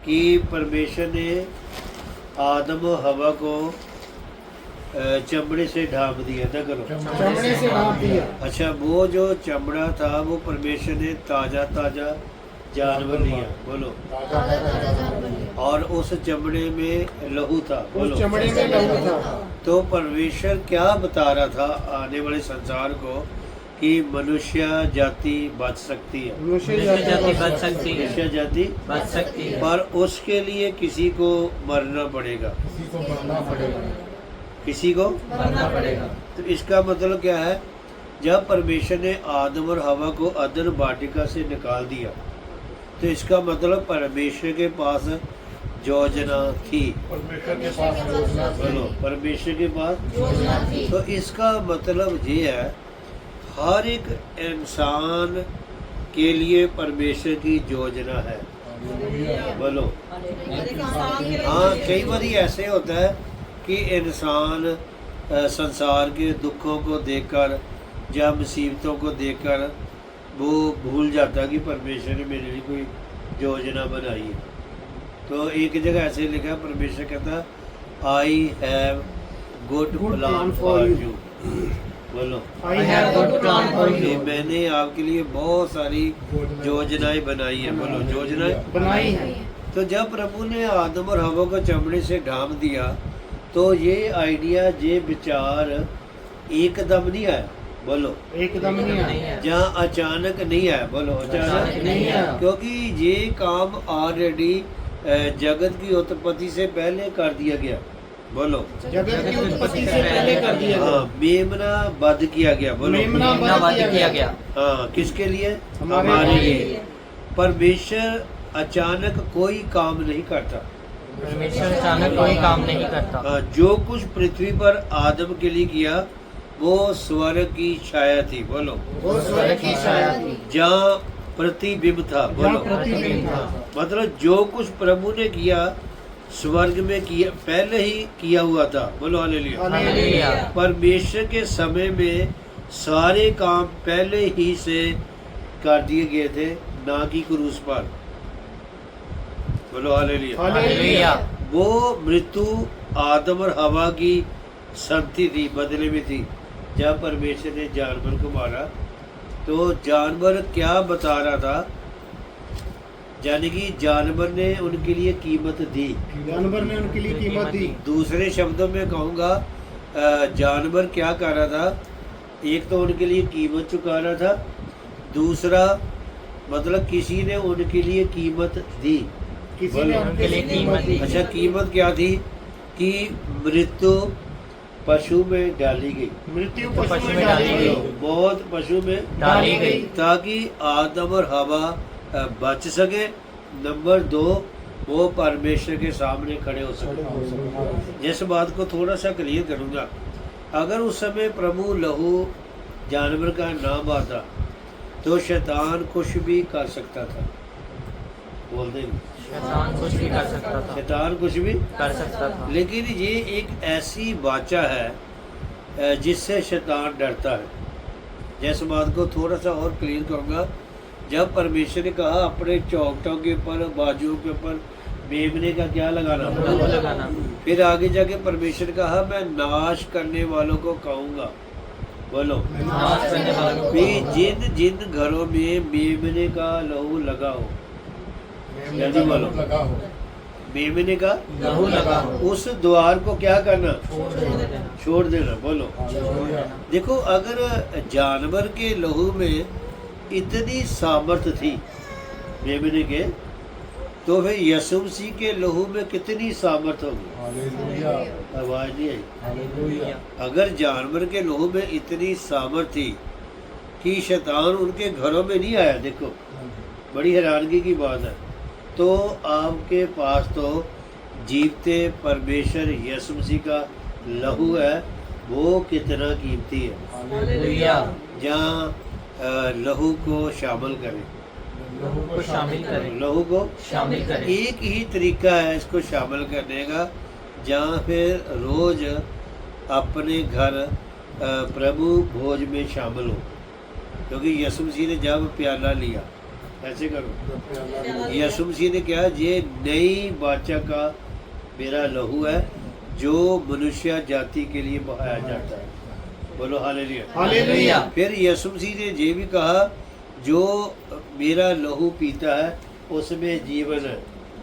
कि परमेश्वर ने आदम और हवा को चमड़े से ढांप दिया था। करो, चमड़े से ढांप दिया। अच्छा, वो जो चमड़ा था वो परमेश्वर ने ताजा ताजा जानवर लिया। बोलो, और उस चमड़े में लहू था। बोलो, उस चमड़े में लहू था। तो परमेश्वर क्या बता रहा था आने वाले संसार को कि मनुष्य जाति बच सकती है, मनुष्य जाति बच सकती है, मनुष्य जाति बच सकती है, पर उसके लिए किसी को मरना पड़ेगा, किसी को मरना पड़ेगा, किसी को मरना पड़ेगा। तो इसका मतलब क्या है? जब परमेश्वर ने आदम और हवा को अदन वाटिका से निकाल दिया तो इसका मतलब परमेश्वर के पास योजना थी। परमेश्वर के पास योजना थी। बोलो, परमेश्वर के पास योजना थी। तो इसका मतलब ये है हर एक इंसान के लिए परमेश्वर की योजना है। बोलो, हाँ, कई बार ऐसे होता है कि इंसान संसार के दुखों को देखकर या मुसीबतों को देखकर वो भूल जाता कि परमेश्वर ने मेरे लिए कोई योजना बनाई है। तो एक जगह ऐसे लिखा, परमेश्वर कहता I have good plan for you. बोलो, I have good plan for you। मैंने आपके लिए बहुत सारी योजनाएं बनाई है। बोलो, योजनाएं बनाई है। तो जब प्रभु ने आदम और हवा को चमड़े से ढांप दिया तो ये आइडिया, ये विचार एकदम नहीं आया। बोलो, एकदम नहीं आया, जहाँ अचानक नहीं आया। बोलो, अचानक नहीं आया। क्योंकि ये काम ऑलरेडी जगत की उत्पत्ति से पहले कर दिया गया। बोलो, जगत की उत्पत्ति से पहले कर दिया गया। हाँ, मेमना वध किया गया। बोलो, मेमना वध किया गया। हाँ, किसके लिए? हमारे लिए। परमेश्वर अचानक कोई काम नहीं करता। परमेश्वर अचानक कोई काम नहीं करता। हाँ, जो कुछ पृथ्वी पर आदम के लिए किया वो स्वर्ग की छाया थी। बोलो, वो स्वर्ग की छाया थी, जहाँ प्रतिबिंब था। बोलो, जहाँ प्रतिबिंब था। मतलब जो कुछ प्रभु ने किया स्वर्ग में किया, पहले ही किया हुआ था। बोलो, हालेलुया। हालेलुया। परमेश्वर के समय में सारे काम पहले ही से कर दिए गए थे, ना कि क्रूस पर। बोलो, हालेलुया। हालेलुया। वो मृत्यु आदम और हवा की संति थी, बदले में थी। जब परमेश्वर ने जानवर को मारा तो जानवर क्या बता रहा था? यानी कि जानवर ने उनके लिए कीमत दी। जानवर ने उनके लिए कीमत दी। दूसरे शब्दों में कहूँगा, जानवर क्या कर रहा था? एक तो उनके लिए कीमत चुका रहा था, दूसरा मतलब किसी ने उनके लिए कीमत दी। किसी ने उनके लिए कीमत दी। अच्छा, कीमत क्या थी? कि मृत्यु पशु में डाली गई, मृत्यु पशु में डाली गई, मौत पशु में डाली गई, ताकि आदम और हवा बच सके। नंबर 2, वो परमेश्वर के सामने खड़े हो सके। जिस बात को थोड़ा सा क्लियर करूँगा, अगर उस समय प्रभु लहू जानवर का नाम आता तो शैतान कुछ भी कर सकता था। बोल देंगे, शैतान कुछ भी कर सकता था, शैतान कुछ भी कर सकता था। लेकिन ये एक ऐसी वाचा है जिससे शैतान डरता है। जैसे बात को थोड़ा सा और क्लियर करूँगा, जब परमेश्वर ने कहा अपने चौखटों के ऊपर, बाजुओं के ऊपर मेमने का क्या लगाना, लगाना, फिर आगे जाके परमेश्वर ने कहा मैं नाश करने वालों को कहूँगा। बोलो, नाश करने वालों भी जिन जिन घरों में मेमने का लहू लगा हो, जल्दी बोलो, मेमने का लहू लगा हो, उस द्वार को क्या करना? छोड़ देना। बोलो, देखो, अगर जानवर के लहू में इतनी सामर्थ्य थी मेमने के, तो फिर यीशु मसीह के लहू में कितनी सामर्थ्य होगी? आवाज नहीं आई। अगर जानवर के लहू में इतनी सामर्थ्य थी कि शैतान उनके घरों में नहीं आया, देखो बड़ी हैरानगी की बात है। तो आपके पास तो जीवते परमेश्वर यीशु मसीह का लहू है, वो कितना कीमती है। जहाँ लहू को शामिल करें, लहू को शामिल करें, लहू को शामिल करें। एक ही तरीका है इसको शामिल करने का, जहाँ फिर रोज अपने घर प्रभु भोज में शामिल हो। क्योंकि यीशु मसीह ने जब प्याला लिया ऐसे करो। यीशु मसीह ने क्या, ये नई वाचा का मेरा लहू है जो मनुष्य जाति के लिए बहाया जाता है। बोलो हालेलुया। हालेलुया। फिर यीशु मसीह ने ये भी कहा, जो मेरा लहू पीता है उसमें जीवन है।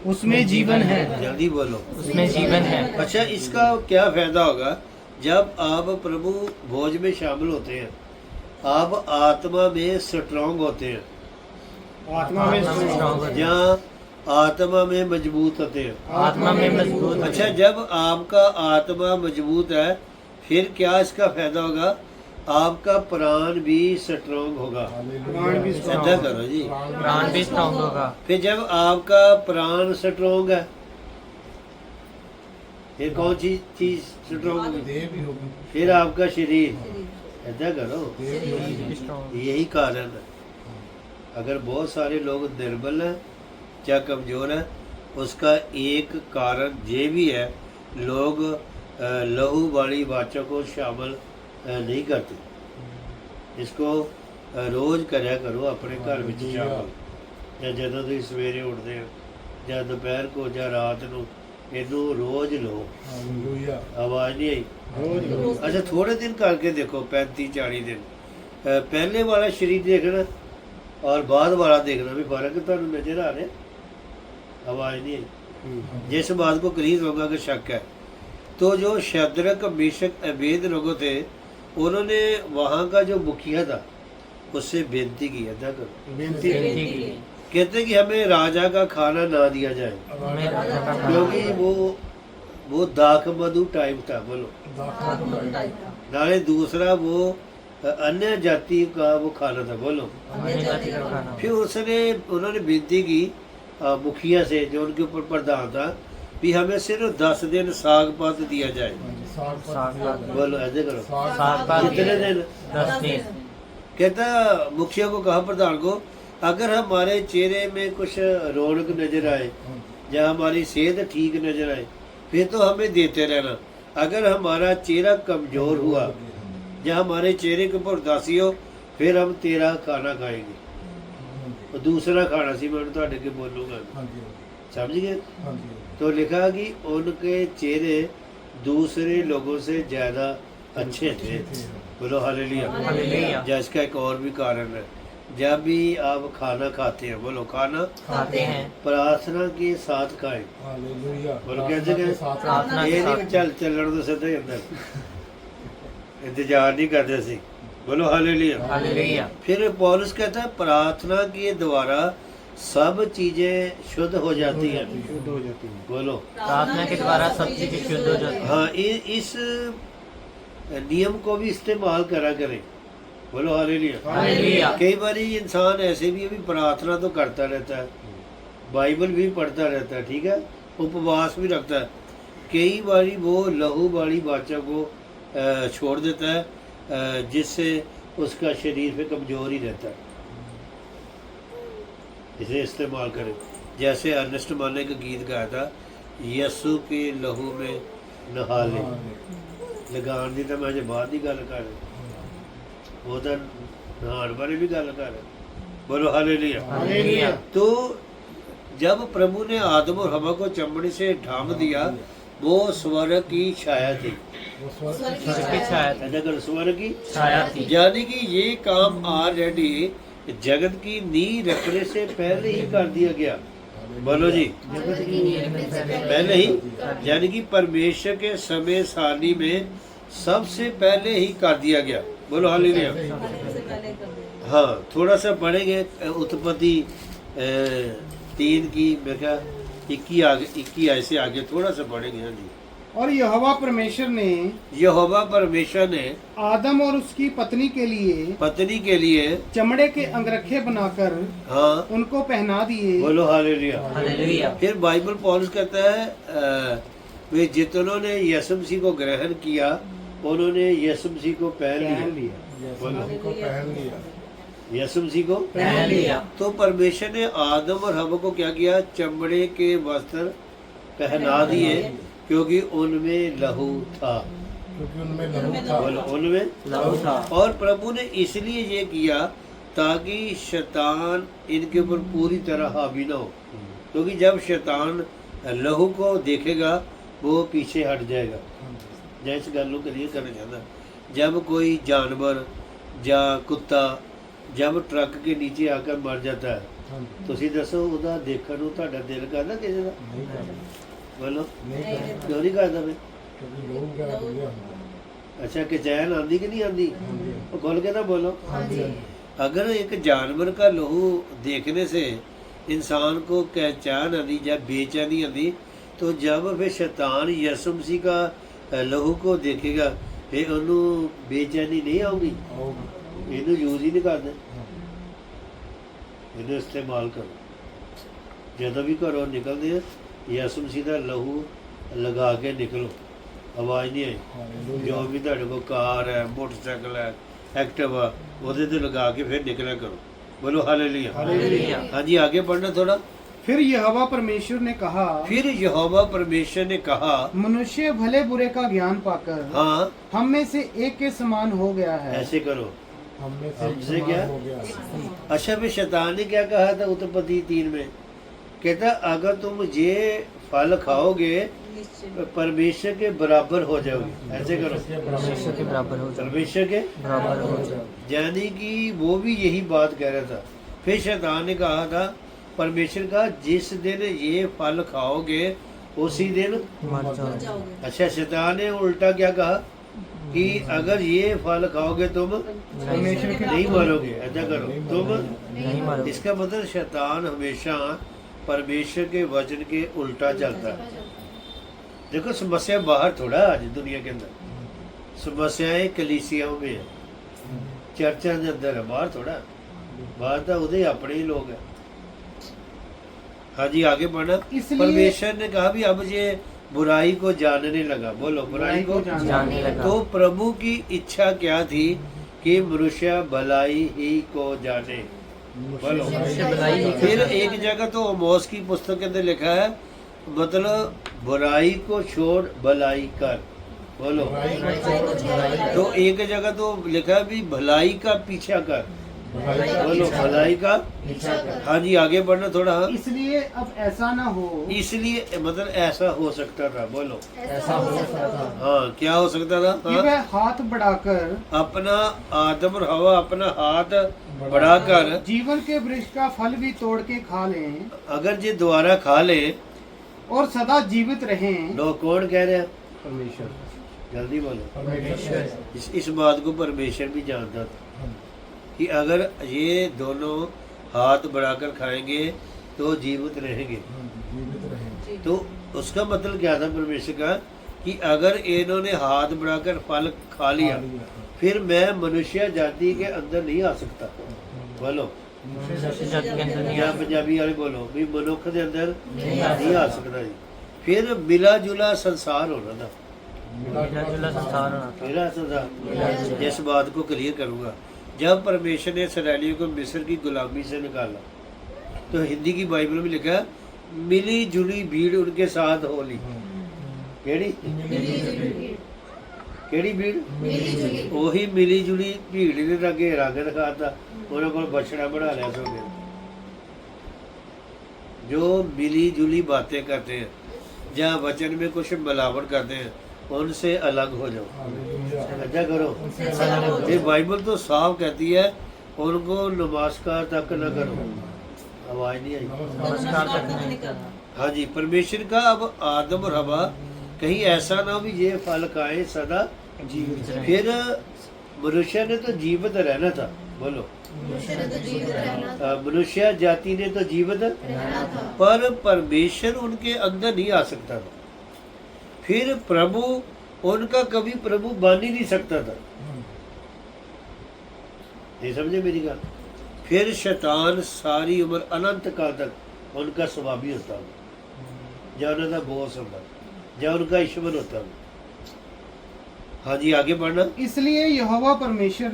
उसमें जीवन है। जल्दी बोलो। उसमें जीवन है। अच्छा, इसका क्या फायदा होगा? जब आप प्रभु भोज में शामिल होते हैं, आप आत्मा में स्ट्रांग होते हैं, आत्मा में स्ट्रांग होते हैं। या आत्मा में मजबूत होते हैं। आत्मा में मजबूत होते अच्छा, हैं। जब आपका आत्मा मजबूत है, फिर क्या इसका फायदा होगा? आपका प्राण भी स्ट्रांग होगा। प्राण भी ऐसा करो जी। प्राण भी स्ट्रांग होगा। फिर जब आपका प्राण स्ट्रांग है, फिर कौन सी चीज स्ट्रांग होगी? फिर आपका शरीर। ऐसा करो, स्ट्रांग। यही कारण है। अगर बहुत सारे लोग निर्बल हैं या कमजोर हैं, उसका एक कारण ये भी है, लोग लहू वाली वाचा को शामिल नहीं करते। इसको रोज करया करो अपने घर में शामिल, या ਜਦੋਂ ਤੁਸੀਂ ਸਵੇਰੇ ਉੱਠਦੇ ਹੋ ਜਾਂ ਦੁਪਹਿਰ को ਜਾਂ ਰਾਤ ਨੂੰ, ਇਹਨੂੰ रोज लो। आवाज नहीं आई? अच्छा, थोड़े दिन करके देखो, 35-40 दिन, पहले वाला शरीर देखना और बाद वाला देखना, भी फर्क तो नजर आ रहा। आवाज नहीं आई? जिस बात को कलीस होगा कि शक है, तो जो शद्रक मेशक अबेद लोगों थे, उन्होंने वहाँ का जो मुखिया था उससे बेनती की। अदा करो। बेनती कहते कि हमें राजा का खाना ना दिया जाए, हमें राजा का खाना क्योंकि वो दाख मधु टाइप था। बोलो। नाले दूसरा वो अन्य जाति का वो खाना था। बोलो। अन्य जाति का खाना। फिर उन्होंने बेनती की मुखिया से, जो उनके ऊपर प्रधान था, भी हमें सिर्फ 10 दिन साग पात दिया जाए। साग पात। बोलो, ऐसे करो। साग पात कितने दिन? 10 दिन। कहता मुखिया को कहा, प्रधान को, अगर हमारे चेहरे में कुछ रौनक नजर आए या हमारी सेहत ठीक नजर आए, फिर तो हमें देते रहना। अगर हमारा चेहरा कमजोर हुआ या हमारे चेहरे के ऊपर उदासी हो, फिर हम तेरा खाना खाएंगे। और दूसरा खाना सी, मैं ਤੁਹਾਡੇ के बोलूँगा, समझ गए? तो लिखा कि उनके चेहरे दूसरे लोगों से ज्यादा अच्छे थे। बोलो हालेलुया। हालेलुया। जिसका एक और भी कारण है, जब भी आप खाना खाते हैं, बोलो खाना खाते हैं, प्रार्थना के साथ खाएं। बोलो कैसे कहें? प्रार्थना के ये नहीं साथ। चल चलने तो सीधा ही अंदर इंतजार नहीं करते सी। बोलो हालेलुया। हालेलुया। फिर पौलुस कहता है, प्रार्थना के द्वारा सब चीजें शुद्ध हो जाती हैं। शुद्ध हो जाती है। बोलो। प्रार्थना के द्वारा सब चीजें शुद्ध हो जाती हैं। हाँ, इस नियम को भी इस्तेमाल करा करें। बोलो हालेलुया। हालेलुया। कई बार इंसान ऐसे भी अभी प्रार्थना तो करता रहता है, बाइबल भी पढ़ता रहता है, ठीक है, उपवास भी रखता है, कई बारी वो लहू वाली वाचा को छोड़ देता है, जिससे उसका शरीर पे कमजोर ही रहता है। इसे इस्तेमाल करें। जैसे अर्नेस्ट माने का गीत गाया था, यीशु के लहू में नहा ले। लगान दी तो मैं अजे बाद की गल कर रहा, वो तो नहान बारे भी गल कर रहा। बोलो हालेलुया। हालेलुया। तो जब प्रभु ने आदम और हवा को चमड़े से ढांप दिया, वो स्वर्ग की छाया थी। स्वर्ग की छाया थी। ऐसा कर, स्वर्ग की छाया थी। यानी कि ये काम ऑलरेडी जगत की नींव रखने से पहले ही कर दिया गया। बोलो जी, पहले ही, यानी कि परमेश्वर के समय सारणी में सबसे पहले ही कर दिया गया। बोलो हालेलुया। हाँ, थोड़ा सा पढ़ेंगे उत्पत्ति 3 की, मैं क्या 21 ऐसे आगे थोड़ा सा पढ़ेंगे। हाँ जी। और यहोवा परमेश्वर ने यहोवा परमेश्वर ने आदम और उसकी पत्नी के लिए चमड़े के अंगरखे बनाकर हाँ, उनको पहना दिए। बोलो हालेलुया। हालेलुया। फिर बाइबल पौलुस कहता है, वे जितनों ने यीशु मसीह को ग्रहण किया, उन्होंने यीशु मसीह को पहन लिया। बोलो, यीशु मसीह को पहन लिया। तो परमेश्वर ने आदम और हवा को क्या किया? चमड़े के वस्त्र पहना दिए, क्योंकि उनमें लहू था। बोलो, उनमें लहू था। और प्रभु ने इसलिए ये किया ताकि शैतान इनके ऊपर पूरी तरह हावी ना हो, क्योंकि जब शैतान लहू को देखेगा वो पीछे हट जाएगा। जैसे गल क्लियर करना चाहता, जब कोई जानवर या कुत्ता जब ट्रक के नीचे आकर मर जाता है, ਤੁਸੀਂ ਦੱਸੋ ਉਹਦਾ ਦੇਖਣ ਨੂੰ ਤੁਹਾਡਾ ਦਿਲ ਕਰਦਾ ਕਿਸੇ ਦਾ? ਬੋਲੋ ਕਿਉਂ ਨਹੀਂ ਕਰਦਾ ਵੇ? अच्छा कि चैन आंदी कि नहीं आंदी? वो खोल के ना बोलो। अगर एक जानवर का लहू देखने से इंसान को क्या चैन आंदी या बेचैनी आंदी, तो जब फिर शैतान यसु मसीह का लहू को देखेगा फिर उन्होंने बेचैनी नहीं आऊगी। इन्हों यूज ही नहीं करते, इन्हें इस्तेमाल करो। जदों भी घरों निकलते हैं यसु मसीह का लहू लगा के निकलो, आवाज़ नहीं आई। जो भी तुहाडे कोल कार है, मोटरसाइकिल है, एक्टिवा, ਉਹਦੇ ਤੇ लगा के फिर निकला करो। बोलो हालेलुया। हाँ जी, आगे पढ़ना थोड़ा। फिर यहोवा परमेश्वर ने कहा, फिर यहोवा परमेश्वर ने कहा, मनुष्य भले बुरे का ज्ञान पाकर हाँ हम में से एक के समान हो गया है। ऐसे करो, हमसे क्या? अच्छा, फिर शैतान ने क्या कहा था उत्पत्ति 3 में? कहता अगर तुम ये फल खाओगे परमेश्वर के बराबर हो जाओगे। ऐसे करो, परमेश्वर के बराबर हो जाओ, परमेश्वर के बराबर हो जाओ। यानी कि वो भी यही बात कह रहा था। फिर शैतान ने कहा था परमेश्वर का, जिस दिन ये फल खाओगे उसी दिन मर जाओ। अच्छा, शैतान ने उल्टा क्या कहा कि अगर ये फल खाओगे तुम परमेश्वर के नहीं मरोगे। ऐसा करो, तुम नहीं मरोगे। इसका मतलब शैतान हमेशा परमेश्वर के वचन के उल्टा चलता है। देखो, समस्या बाहर थोड़ा आज दुनिया के अंदर, समस्याएं कलीसियाओं में है, चर्चा के अंदर है, बाहर थोड़ा। बाहर तो उदय अपने ही लोग हैं। हाँ जी, आगे बढ़ना। परमेश्वर ने कहा भी अब ये बुराई को जानने लगा। बोलो, बुराई को जानने लगा। तो प्रभु की इच्छा क्या थी कि मनुष्य भलाई ही को जाने। बोलो, फिर एक जगह तो अमोस की पुस्तक के अंदर लिखा है, मतलब बुराई को छोड़ भलाई कर। बोलो, तो एक जगह तो लिखा है भी भलाई का पीछा कर। बोलो, भलाई का। हाँ जी, आगे बढ़ना थोड़ा। हाँ, इसलिए अब ऐसा ना हो, इसलिए मतलब ऐसा हो सकता था। बोलो, ऐसा हो सकता था। हाँ, क्या हो सकता था? कि हाँ, वह हाथ बढ़ाकर अपना आदम और हवा अपना हाथ बढ़ाकर जीवन के वृक्ष का फल भी तोड़ के खा लें अगर ये दोबारा खा ले और सदा जीवित रहें। लोग कौन कह रहे हैं? परमेश्वर। जल्दी बोलो। परमेश्वर। इस बात को परमेश्वर भी जानता था कि अगर ये दोनों हाथ बढ़ाकर खाएंगे तो जीवित रहेंगे। तो उसका मतलब क्या था परमेश्वर का कि अगर इन्होंने हाथ बढ़ाकर फल खा लिया फिर मैं मनुष्य जाति के अंदर नहीं आ सकता। बोलो, या पंजाबी वाले बोलो भी मनुख के अंदर नहीं आ सकता जी। फिर मिला जुला संसार होना था। मेरा संसार, जिस बात को क्लियर करूंगा, जब परमेश्वर ने इसराइलियों को मिस्र की गुलामी से निकाला तो हिंदी की बाइबल में लिखा है मिली जुली भीड़ उनके साथ हो ली। केड़ी केड़ी भीड़? वही मिली जुली भीड़ ने तो अगे रंग दिखाता, उन्होंने को बछड़ा बना लिया सो गया। जो मिली जुली बातें करते हैं या वचन में कुछ मिलावट करते हैं उनसे अलग हो जाओ। अच्छा करो। ये बाइबल तो साफ कहती है उनको नमस्कार तक न करो। आवाज नहीं आई? नमस्कार तक नहीं करना। हाँ जी, परमेश्वर का अब आदम और हवा कहीं ऐसा ना भी ये फल खाए सदा जीवित रहे। फिर मनुष्य ने तो जीवित रहना था। बोलो, मनुष्य जाति ने तो जीवित पर परमेश्वर उनके अंदर नहीं आ सकता था। फिर प्रभु उनका कभी प्रभु बन ही नहीं सकता था। ये समझे मेरी बात? फिर शैतान सारी उम्र अनंत काल तक उनका स्वामी होता है, या उनका बॉस होता है, या उनका ईश्वर होता है। हाँ जी, आगे बढ़ना। इसलिए यहोवा परमेश्वर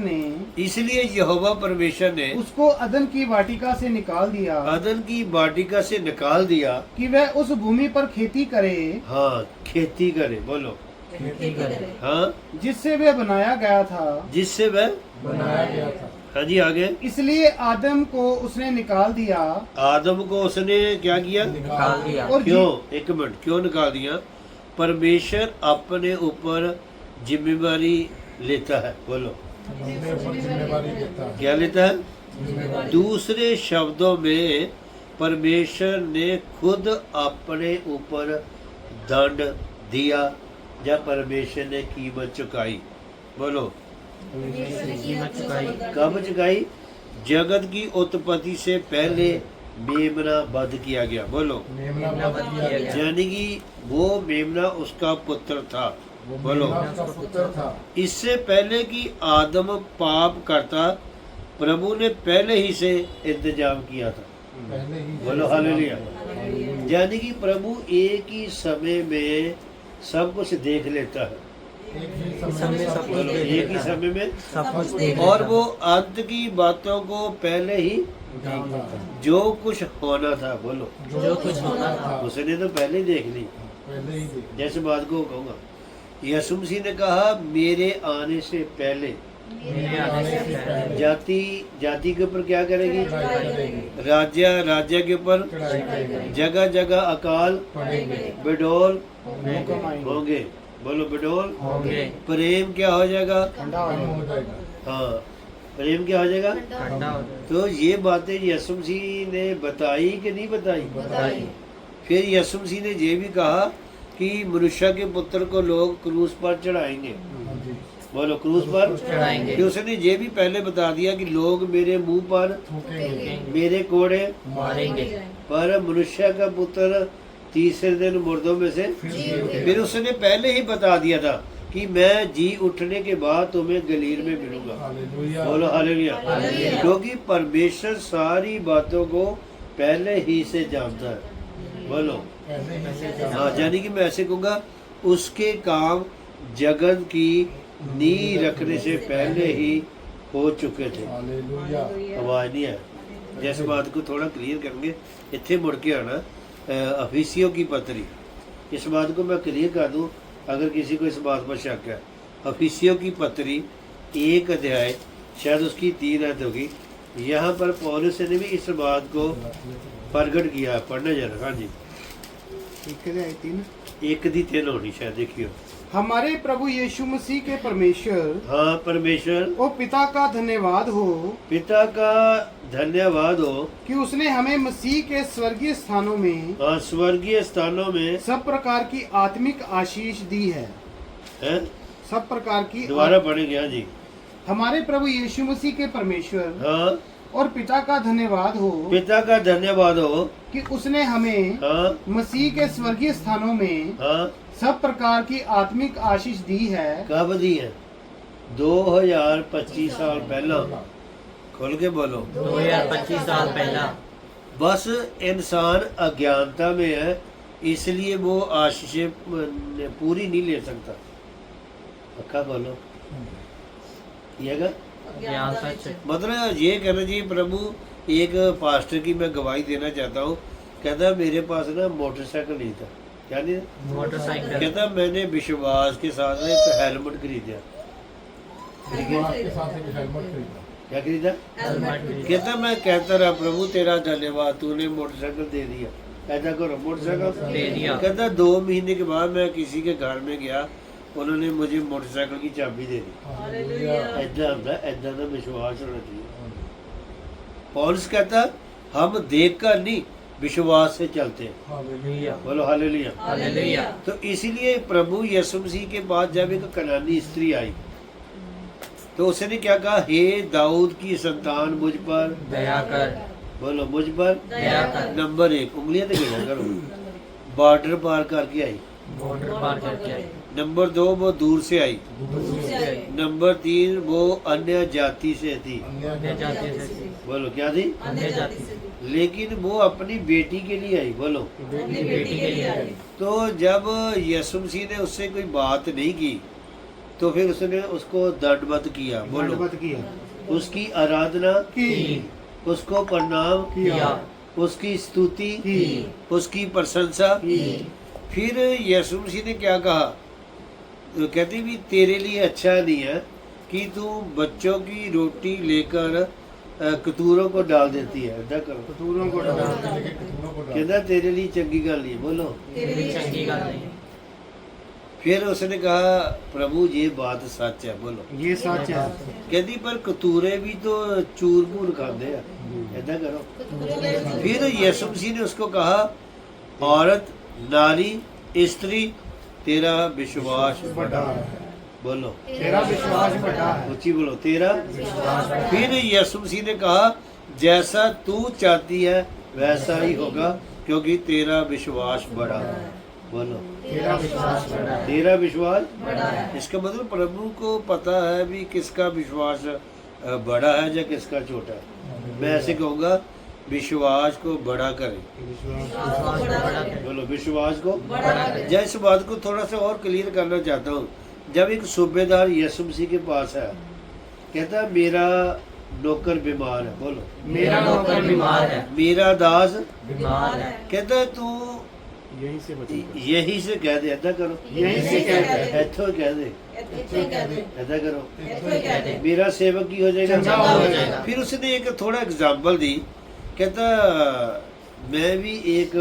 ने उसको अदन की वाटिका से निकाल दिया। अदन की वाटिका से निकाल दिया कि वह उस भूमि पर खेती करे। हाँ, खेती करे। बोलो, खेती करे। हाँ, जिससे वह बनाया गया था। जिससे वह बनाया गया था। हाँ जी आगे। इसलिए आदम को उसने निकाल दिया आदम को उसने क्या किया? निकाल दिया। और क्यों? एक मिनट, क्यों निकाल दिया? परमेश्वर अपने ऊपर जिम्मेवारी लेता है। बोलो क्या लेता है? दूसरे शब्दों में परमेश्वर ने खुद अपने ऊपर दंड दिया या परमेश्वर ने कीमत चुकाई। बोलो कीमत चुकाई। कब चुकाई? जगत की उत्पत्ति से पहले मेमना वध किया गया। बोलो मेमना वध किया गया। यानी कि वो मेमना उसका पुत्र था। बोलो पुत्र था। इससे पहले कि आदम पाप करता, प्रभु ने पहले ही से इंतजाम किया था। पहले ही बोलो हालेलुया। यानी कि प्रभु एक ही समय में सब कुछ देख लेता है। एक ही समय समय सब कुछ बोलो देख एक ही लेता है। समय में, सब कुछ देख और लेता वो अंत की बातों को पहले ही जानता था। जो कुछ होना था। बोलो जो कुछ होना था। उसने तो पहले ही देख ली। पहले ही देख जैसे बात को कहूँगा, यीशु मसीह ने कहा मेरे आने से पहले मेरे आने से पहले जाति के ऊपर क्या करेगी? चढ़ाई करेगी। राज्य के ऊपर चढ़ाई करेगी। जगह जगह अकाल पड़ेंगे। बिडोल हुक्म आएंगे। होंगे। बोलो बिडोल। होंगे। प्रेम क्या हो जाएगा? ठंडा हो कम जाएगा। हो जाएगा। हाँ, प्रेम क्या हो जाएगा? ठंडा हो जाएगा। तो ये बातें यीशु मसीह ने बताई कि नहीं बताई? बताई। फिर यीशु मसीह ने ये भी कहा कि मनुष्य के पुत्र को लोग क्रूस पर चढ़ाएंगे। हाँ जी। बोलो क्रूस पर चढ़ाएंगे। फिर उसने ये भी पहले बता दिया कि लोग मेरे मुंह पर थूकेंगे। मेरे कोड़े, मारेंगे। पर मनुष्य का पुत्र तीसरे दिन मुर्दों में से फिर उसने पहले ही बता दिया था कि मैं जी उठने के बाद तुम्हें गलील में मिलूंगा। हालेलुया। बोलो हालेलुया। क्योंकि परमेश्वर सारी बातों को पहले ही से जानता है। बोलो पहले ही से हाँ, जानता। यानी कि मैं ऐसे कहूँगा उसके काम जगत की नींव रखने से पहले ही हो चुके थे। हालेलुया। आवाज नहीं है। जैसे बात को थोड़ा क्लियर करेंगे, इतने मुड़ के आना अफीसियों की पत्री। इस बात को मैं क्लियर कर दूं अगर किसी को इस बात पर शक है। अफीसियों की पत्री 1 अध्याय, शायद उसकी 3 आयत होगी। यहाँ पर पौलुस ने भी इस बात को प्रकट किया। पढ़ना जरा। हाँ जी, 1:3 होनी शायद, देखियो। हमारे प्रभु यीशु मसीह के परमेश्वर हाँ परमेश्वर ओ पिता का धन्यवाद हो पिता का धन्यवाद हो कि उसने हमें मसीह के स्वर्गीय स्थानों में स्वर्गीय स्थानों में सब प्रकार की आत्मिक आशीष दी है। है। सब प्रकार की दोबारा पढ़ेंगे। हाँ जी। हमारे प्रभु यीशु मसीह के परमेश्वर हाँ और पिता का धन्यवाद हो पिता का धन्यवाद हो कि उसने हमें हाँ मसीह के स्वर्गीय स्थानों में हाँ सब प्रकार की आत्मिक आशीष दी है। कब दी है? 2025 साल पहला। खोल के बोलो। 2025 साल पहला। बस इंसान अज्ञानता में है, इसलिए वो आशीषें पूरी नहीं ले सकता। पक्का बोलो। ये का ज्ञान सच। मतलब ये कहना चाहिए प्रभु, एक पास्टर की मैं गवाही देना चाहता हूँ। कहता मेरे पास ना मोटरसाइकिल नहीं था। क्या नहीं था? मोटरसाइकिल। कहता मैंने विश्वास के साथ ना एक हेलमेट खरीदा। विश्वास के साथ एक हेलमेट खरीदा। क्या खरीदा? हेलमेट। कहता मैं कहता रहा प्रभु तेरा धन्यवाद, तूने मोटरसाइकिल दे दिया। ऐसा करो मोटरसाइकिल दे दिया। कहता 2 महीने के बाद मैं किसी के घर में गया, उन्होंने मुझे मोटरसाइकिल की चाबी दे दी। हालेलुया। ऐसा होता है, ऐसा का विश्वास होना चाहिए। पौलुस कहता हम देख कर नहीं विश्वास से चलते हैं। हालेलुया। बोलो हालेलुया। हालेलुया। तो इसीलिए प्रभु यीशु मसीह के पास जब एक कनानी स्त्री आई तो उसने क्या कहा? हे दाऊद की संतान मुझ पर दया कर। बोलो मुझ पर दया कर। नंबर 1 उंगलियां तो गिना करो। बॉर्डर पार करके आई। बॉर्डर पार करके आई। नंबर 2 वो दूर से आई। दूर से आई। नंबर 3 वो अन्य जाति से थी। अन्य जाति से थी। बोलो क्या थी? अन्य जाति से थी। लेकिन वो अपनी बेटी के लिए आई। बोलो अपनी बेटी के लिए आई। तो जब यीशु मसीह ने उससे कोई बात नहीं की तो फिर उसने उसको दंडवत किया। बोलो दंडवत किया, उसकी आराधना की, उसको प्रणाम किया। उसकी स्तुति की, उसकी प्रशंसा की। फिर यीशु मसीह ने क्या कहा? तो कहती भी तेरे लिए अच्छा नहीं है कि तू बच्चों की रोटी लेकर कतूरों को डाल देती है। ऐसा करो, कतूरों को डाल लेके कतूरों को डाल कहता तेरे लिए चंगी गल नहीं। बोलो। तेरे लिए चंगी गल नहीं। फिर उसने कहा प्रभु ये बात सच है। बोलो। ये सच है। कहती पर कतूरे भी तो चूर मूर खाते हैं। ऐसा करो। फिर यीशु मसीह ने उसको कहा औरत, नारी, स्त्री, तेरा विश्वास बड़ा है। बोलो। तेरा विश्वास बड़ा है। ऊंची बोलो। तेरा। फिर यीशु मसीह ने कहा जैसा तू चाहती है वैसा ही होगा क्योंकि तेरा विश्वास बड़ा है। बोलो। तेरा विश्वास बड़ा है। तेरा विश्वास बड़ा है। इसका मतलब प्रभु को पता है भी किसका विश्वास बड़ा है या किसका छोटा है। मैं ऐसे कहूँगा विश्वास को बड़ा करें। बोलो विश्वास को बड़ा करें। जय इस बात को थोड़ा सा और क्लियर करना चाहता हूँ। जब एक सूबेदार यीशु मसीह के पास है, कहता मेरा नौकर बीमार है। बोलो। मेरा नौकर बीमार है। मेरा दास बीमार है। कहता तू यही से बची। यही से कह दे। ऐसा करो। यही से कह दे। ऐथो कह दे। ऐसा करो। कह दे। मेरा सेवक की हो जाएगा। चंगा हो जाएगा। फिर उसने एक थोड़ा एग्जाम्पल दी। कहता मैं भी एक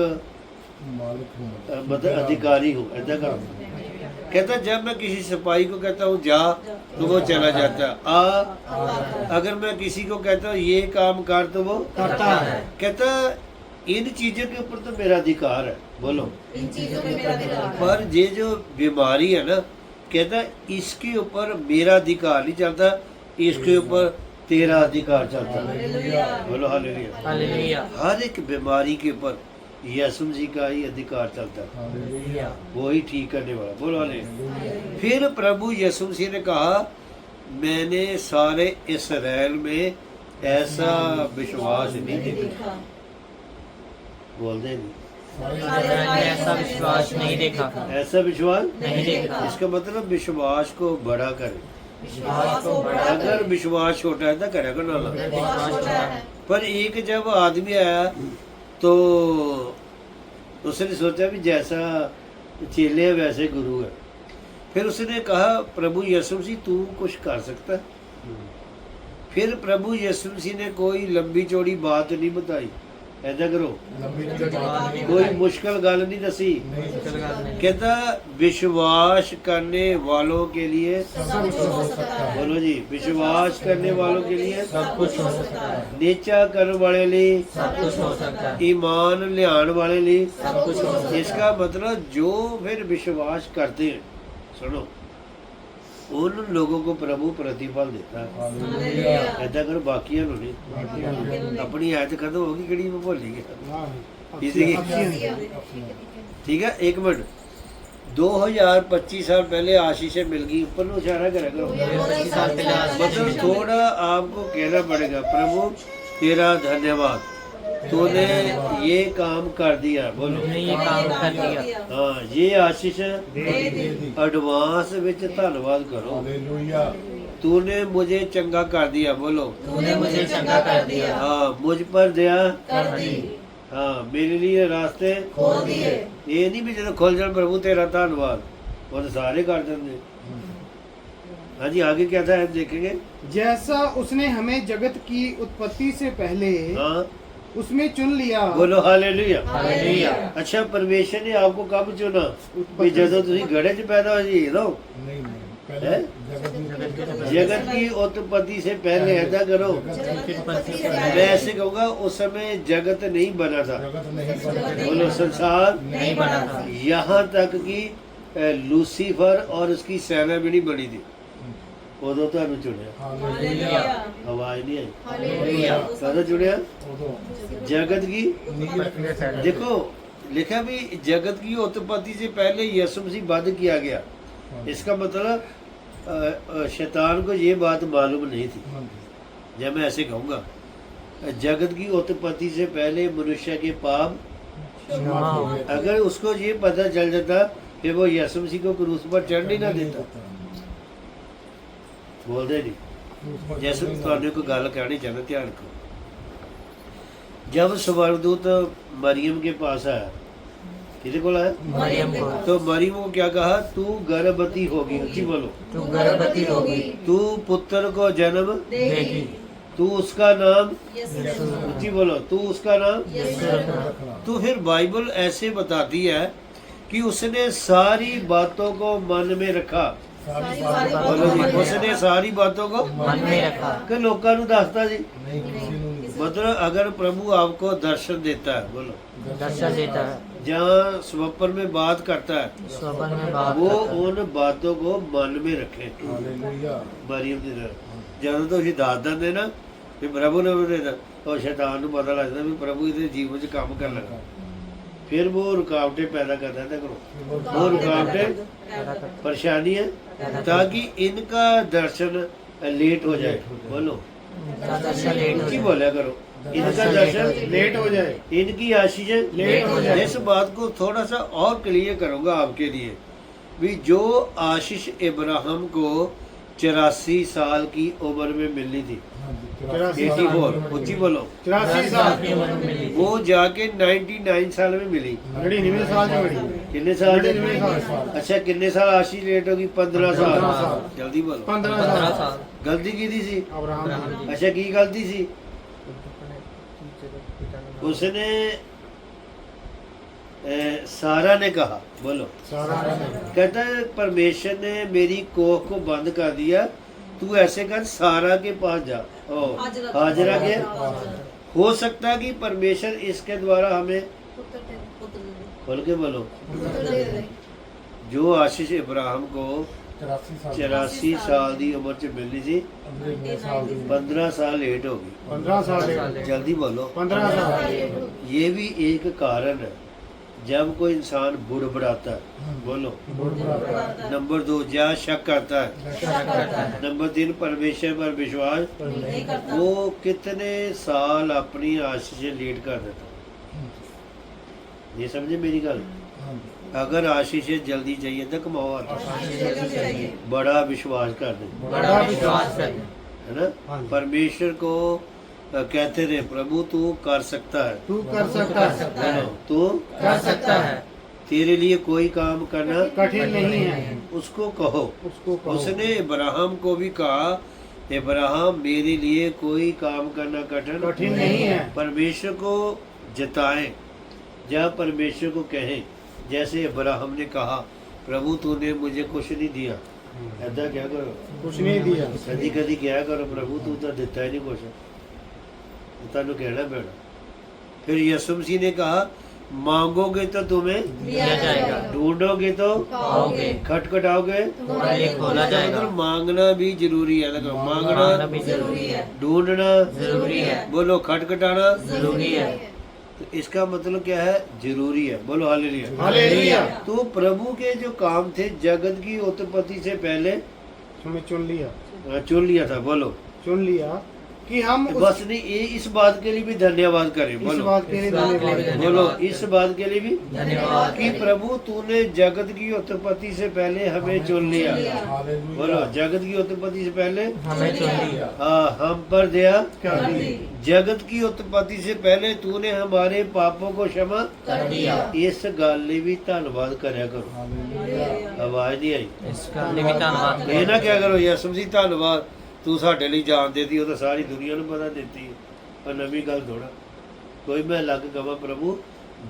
मालिक हूँ। मतलब अधिकारी हूँ। ऐसा करो। कहता जब मैं किसी सिपाही को कहता हूँ जा तो वो चला जाता है। अगर मैं किसी को कहता हूँ ये काम कर तो वो करता है। कहता इन चीजों के ऊपर तो मेरा अधिकार है। बोलो। इन चीजों में मेरा अधिकार है। पर ये जो बीमारी है ना, कहता इसके ऊपर मेरा अधिकार नहीं चलता, इसके ऊपर तेरा अधिकार चलता है। हालेलुया। बोलो हालेलुया। हालेलुया। हर एक बीमारी के ऊपर यीशु मसीह का ही अधिकार चलता है। हालेलुया। वो ही ठीक करने वाला। बोलो हालेलुया। फिर प्रभु यीशु मसीह ने कहा मैंने सारे इस्राएल में ऐसा विश्वास नहीं देखा। बोल दे मैंने ऐसा विश्वास नहीं देखा। ऐसा विश्वास नहीं देखा। इसका मतलब विश्वास को बड़ा करे। विश्वास को बड़ा अगर विश्वास छोटा है तो करेगा ना। विश्वास छोटा है। पर एक जब आदमी आया तो उसने सोचा भी जैसा चेले है वैसे गुरु है। फिर उसने कहा प्रभु यीशु मसीह तू कुछ कर सकता है। फिर प्रभु यीशु मसीह ने कोई लंबी चौड़ी बात नहीं बताई। ऐसा करो। कोई मुश्किल गल नहीं दसी। कहता विश्वास करने वालों के लिए बोलो जी, विश्वास करने वालों के लिए सब कुछ हो सकता है। नीचा करने वाले लिए सब कुछ हो सकता है। ईमान लियान वाले लिए सब कुछ हो सकता है। इसका मतलब जो फिर विश्वास करते हैं, सुनो, उन लोगों को प्रभु प्रतिफल देता है। ऐसा करो बाकी उन्होंने अपनी आयत खत्म होगी कड़ी में भूल गया। ठीक है। एक मिनट 2025 साल पहले आशीषें मिल गई। ऊपर में इशारा करा करो। 25 साल पहले मतलब थोड़ा आपको कहना पड़ेगा प्रभु तेरा धन्यवाद, तूने ये काम कर दिया। बोलो। तुमने ये काम कर दिया। हाँ ये आशीष एडवांस विच धन्यवाद करो। हालेलुया। तूने मुझे चंगा कर दिया। बोलो। तूने मुझे चंगा कर दिया। हाँ मुझ पर दया कर दी। हाँ मेरे लिए रास्ते खोल दिए। ये नहीं भी जो खोल जाए प्रभु तेरा धन्यवाद, वो तो सारे कर देंगे। हाँ जी आगे क्या था हम देखेंगे। जैसा उसने हमें जगत की उत्पत्ति से पहले हाँ उसमें चुन लिया। बोलो हालेलुया। हालेलुया। अच्छा परमेश्वर ने आपको कब चुना? भी ਜਦੋਂ ਤੁਸੀਂ घड़े च पैदा हो जी नो नहीं नहीं है? पहले जगत की उत्पत्ति से पहले ऐसा करो। मैं ऐसे कहूँगा उस समय जगत नहीं बना था। जगत नहीं बना। बोलो संसार नहीं बना था। यहाँ तक कि लूसीफर और उसकी सेना भी नहीं बनी थी। उदो तुहानू चुनिया। हालेलुया। आवाज नहीं आई। हालेलुया। कदों चुनिया? उदो जगत की नहीं देखो लिखा भी जगत की उत्पत्ति से पहले यीशु मसीह वध किया गया। इसका मतलब शैतान को ये बात मालूम नहीं थी। जब मैं ऐसे कहूँगा जगत की उत्पत्ति से पहले मनुष्य के पाप, अगर उसको ये पता चल जाता कि वो यीशु मसीह को क्रूस पर चढ़ ना देता। बोल दे नहीं। जैसे तुहानू को गल कहनी चाहना, ध्यान करो। जब स्वर्गदूत मरियम के पास आया किसी को आया? मरियम को तो मरियम को क्या कहा? तू गर्भवती होगी, ऊंची बोलो। तू गर्भवती होगी, तू पुत्र को जन्म, देगी, तू उसका नाम, यीशु ऊंची बोलो, तू उसका नाम। रखना। तो फिर बाइबल ऐसे बताती है कि उसने सारी बातों को मन में रखा। सारी बोलो जी, उसने सारी बातों को मन में रखा। कि लोगों को दसता जी। नहीं किसी ने नहीं। मतलब अगर प्रभु आपको दर्शन देता है, बोलो, दर्शन देता है, जहाँ स्वप्न में बात करता है, स्वप्न में बात वो करता है। उन बातों को मन में रखे। हालेलुया। मरियम की तरह ਜਦੋਂ ਤੋਂ ਅਸੀਂ ਦੱਸ ਦਿੰਦੇ ਨਾ ਵੀ ਪ੍ਰਭੂ ਨੇ ਉਹਦੇ ਉਹ ਸ਼ੈਤਾਨ ਨੂੰ ਪਤਾ ਲੱਗਦਾ ਵੀ ਪ੍ਰਭੂ ਇਹਦੇ ਜੀਵਨ 'ਚ ਕੰਮ ਕਰਨ ਲੱਗਾ, फिर वो रुकावटें पैदा करता है। करो वो रुकावटें परेशानियां, ताकि इनका दर्शन लेट हो जाए। बोलो, इनका दर्शन लेट हो की जाए। बोला करो, इनका दर्शन लेट हो जाए, इनकी आशीषें लेट हो जाए। इस बात को थोड़ा सा और क्लियर करूंगा आपके लिए भी जो आशीष इब्राहिम को 84 साल की उम्र में मिलनी थी, 84, ऊंची बोलो, 84 साल की उम्र में मिली। वो जाके 99 साल में मिली। 99 साल की बड़ी। कितने साल? 99 साल। अच्छा, कितने साल आशीष लेट होगी? 15 15 साल। साल। जल्दी बोलो। 15 15 साल साल। गलती की थी सी? अब्राहम अच्छा, की गलती सी? उसने सारा ने कहा, बोलो, सारा कहता है परमेश्वर ने मेरी कोख को बंद कर दिया, तू ऐसे कर सारा के पास जा, ओ हाजरा के। हो सकता है कि परमेश्वर इसके द्वारा हमें, खोल के बोलो, जो आशीष इब्राहिम को 84 साल की उम्र च मिलनी थी, 15 साल लेट हो गई। 15 साल जल्दी बोलो। 15 साल ये भी एक कारण है जब कोई इंसान बुड़बड़ाता है, बोलो। नंबर 2, या शक करता है। नंबर 3, परमेश्वर पर विश्वास, वो कितने साल अपनी आशीष लेट कर देता। ये समझे मेरी गल? अगर आशीष जल्दी चाहिए तो कमाओ, बड़ा विश्वास कर दे, बड़ा विश्वास है। है ना। परमेश्वर को कहते रहे, प्रभु तू कर सकता है, तू कर सकता है, बोलो, तू कर सकता है, तेरे लिए कोई काम करना कठिन नहीं है। उसको कहो। उसको कहो। उसने इब्राहिम को भी कहा, इब्राहिम मेरे लिए कोई काम करना कठिन नहीं है। परमेश्वर को जताएं, जब परमेश्वर को कहें, जैसे इब्राहिम ने कहा, प्रभु तूने मुझे कुछ नहीं दिया, ऐसा क्या करो, कुछ नहीं दिया। कदी कदी क्या करो, प्रभु तू तो दिता ही नहीं कुछ, तुहानू कहना पैना। फिर यीशु मसीह ने कहा, मांगोगे तो तुम्हें दिया जाएगा, ढूंढोगे तो पाओगे, खटखटाओगे तुम्हारे लिए खोला जाएगा। मतलब मांगना भी जरूरी है। देखो, मांगना मांगना भी जरूरी है, ढूंढना जरूरी है, बोलो, खटखटाना जरूरी है। तो इसका मतलब क्या है? जरूरी है। बोलो हालेलुया। हालेलुया। तो प्रभु के जो काम थे जगत की उत्पत्ति से पहले हमें चुन लिया, चुन लिया था। बोलो, चुन लिया कि हम बस नहीं, ये इस बात के लिए भी धन्यवाद करें। इस बोलो, बात के लिए धन्यवाद। बोलो, इस बात के लिए भी धन्यवाद कि प्रभु तूने जगत की उत्पत्ति से पहले हमें चुन लिया। बोलो, जगत की उत्पत्ति से पहले हमें चुन लिया, हाँ हम पर दया कर दी। जगत की उत्पत्ति से पहले तूने हमारे पापों को क्षमा कर दिया। इस गल ਲਈ भी धन्यवाद करया करो। आवाज नहीं आई? इसका लिए भी धन्यवाद ਇਹ ਨਾ ਕਿਆ ਕਰੋ, ਯਿਸੂ ਮਸੀਹ ਧੰਨਵਾਦ ਤੂੰ ਸਾਡੇ ਲਈ ਜਾਨ ਦੇਤੀ, ਉਹ ਤਾਂ ਸਾਰੀ ਦੁਨੀਆ ਨੂੰ ਪਤਾ ਦਿੱਤੀ ਹੈ, ਪਰ ਨਵੀਂ ਗੱਲ ਥੋੜਾ कोई मैं अलग कहा, प्रभु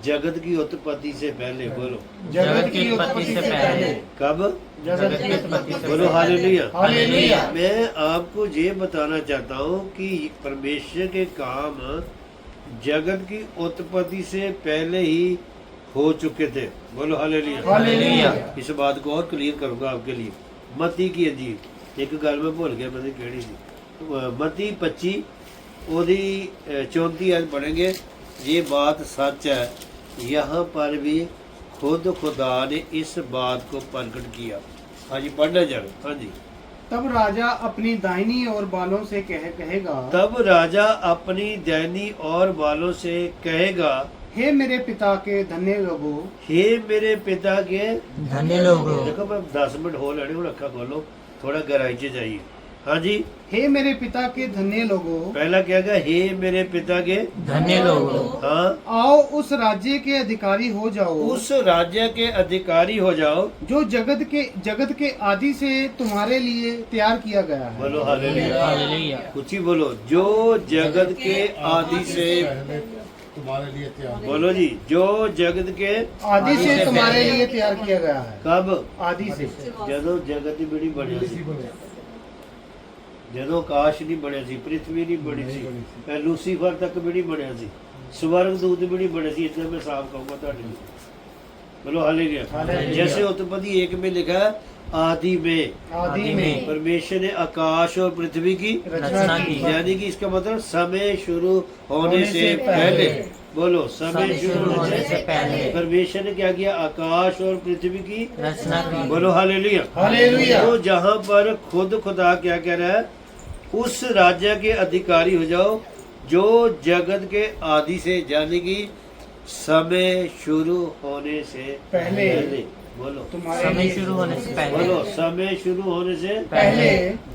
जगत की उत्पत्ति से पहले। बोलो, जगत की उत्पत्ति से पहले, कब? जगत की उत्पत्ति से बोलो हालेलुया। हालेलुया। मैं आपको ये बताना चाहता हूँ कि परमेश्वर के काम जगत की उत्पत्ति से पहले ही हो चुके थे। बोलो हालेलुया। हालेलुया। इस बात को और क्लियर करूंगा आपके लिए। मत्ती की अंजीर, एक गल मैं भूल गया, पता केड़ी सी, मत्ती 25 ओदी 34 आज पढ़ेंगे। ये बात सच है, यहाँ पर भी खुद खुदा ने इस बात को प्रकट किया। हाँ जी, पढ़ना जाए। हाँ जी। तब राजा अपनी दाहिनी और बालों से कहेगा, तब राजा अपनी दैनी और बालों से कहेगा, हे मेरे पिता के धन्य लोगों, हे मेरे पिता के धन्य लोगों। देखो मैं 10 मिनट हो लेने हूँ, अखा खोलो, थोड़ा गहराई च जाइए। हाँ जी, हे मेरे पिता के धन्य लोगों, पहला क्या कहा, हे मेरे पिता के, धन्य लोगो, हाँ, आओ उस राज्य के अधिकारी हो जाओ उस राज्य के अधिकारी हो जाओ जो जगत के आदि से तुम्हारे लिए तैयार किया गया है। बोलो हालेलुया, हालेलुया, कुछ ही बोलो, जो जगत के आदि से, पहले तुम्हारे लिए तैयार बोलो जी, जो जगत के आदि से तुम्हारे लिए तैयार किया गया है। कब, आदि से ਜਦੋਂ ਜਗਤ ਦੀ ਬੜੀ ਬਣਿਆ ਸੀ, ਜਦੋਂ ਆਕਾਸ਼ ਨਹੀਂ ਬਣਿਆ ਸੀ, ਪ੍ਰਿਥਵੀ ਨਹੀਂ ਬਣੀ ਸੀ, ਇਹ ਲੂਸੀਫਰ ਤੱਕ ਵੀ ਨਹੀਂ ਬਣਿਆ ਸੀ, ਸਵਰਗ ਦੂਤ ਵੀ ਨਹੀਂ ਬਣੇ ਸੀ, इतना मैं साफ कहूंगा ਤੁਹਾਡੇ लिए। बोलो हालेलुया। जैसे उत्पत्ति 1 में लिखा है, आदि में परमेश्वर ने आकाश और पृथ्वी की रचना की। यानी कि इसका मतलब समय शुरू होने से पहले, बोलो समय शुरू होने से पहले परमेश्वर ने क्या किया, आकाश और पृथ्वी की रचना की। बोलो हालेलुया। हालेलुया। तो जहाँ पर खुद खुदा क्या कह रहा है, उस राज्य के अधिकारी हो जाओ जो जगत के आदि से, यानी कि समय शुरू होने से पहले। बोलो तुम्हारे समय लिए शुरू होने से पहले, बोलो समय शुरू होने से पहले